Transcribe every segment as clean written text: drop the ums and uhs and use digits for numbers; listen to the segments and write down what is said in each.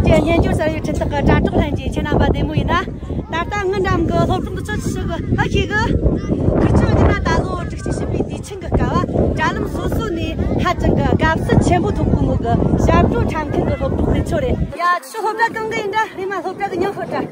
这研究生有真的个扎中人节，前两把内幕呢，但当我咱们个老中的这是个，还有个，可这的那大陆这个是比地成个高啊，咱们叔叔呢，他这个刚是全部通过那个小组长看个老中的出来，呀，吃后边跟个人的，你们后边个娘后边。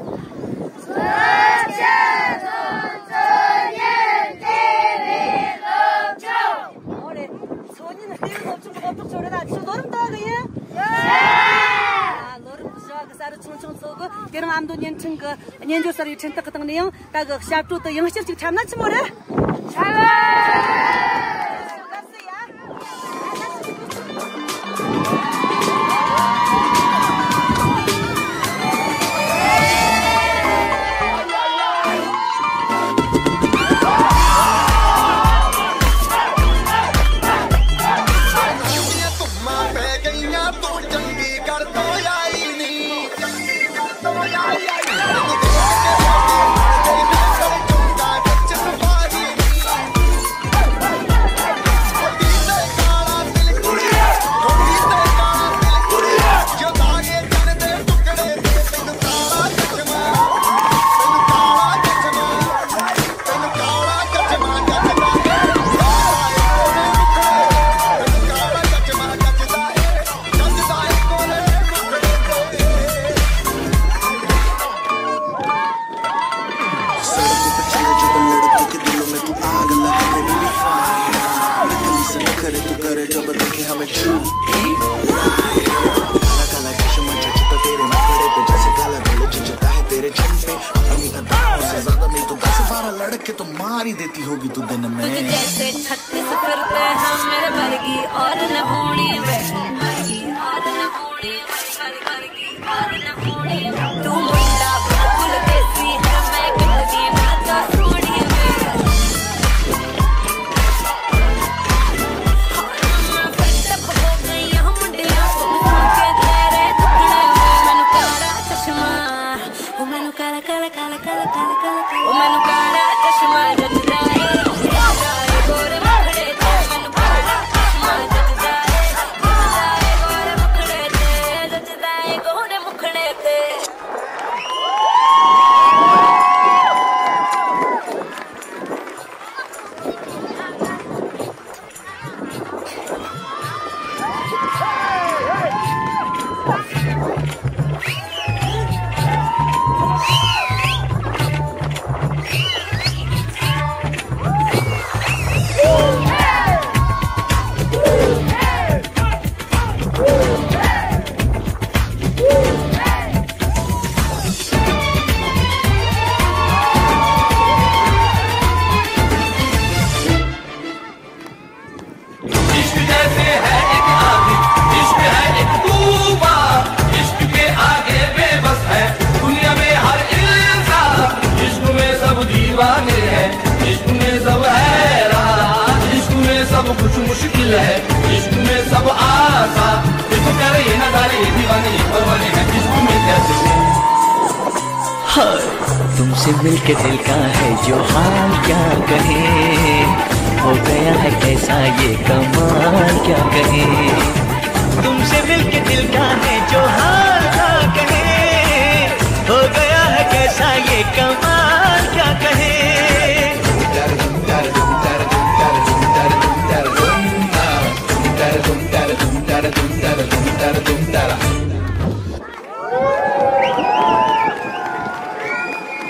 Kira amdo nyen chengge nyen jo sari chen tak tang neung ta ge sharp tu yang shir chik cham na chi mo re लड़के तो मार ही देती होगी तू दिन में तुझे जैसे 36 फिरते हैं मेरे वर्गी और न होनी वर्गी और न होनी वर्गी और न होनी तू मुंडा बिल्कुल देसी है मैं कितनी नाचा सोनी मैं फटप हो गई हम मुंडिया के तेरे दुखड़े मैनू काला चश्मा ओ मैनू काला काला काला काला काला काला ओ मैनू काला चश्मा जचदा है गोरे मुखड़े ते मैनू काला चश्मा जचदा है गोरे मुखड़े ते जचदा है गोरे मुखड़े ते कुछ मुश्किल है इश्क में सब आसा इसको करे ये नजारे ये दीवाने ये परवाने हैं इश्क में कैसे हाय तुमसे मिलके दिल का है जो हाल क्या कहे हो गया है कैसा ये कमाल क्या कहे तुमसे मिलके दिल का है जो हाल क्या कहे हो गया है कैसा ये कमाल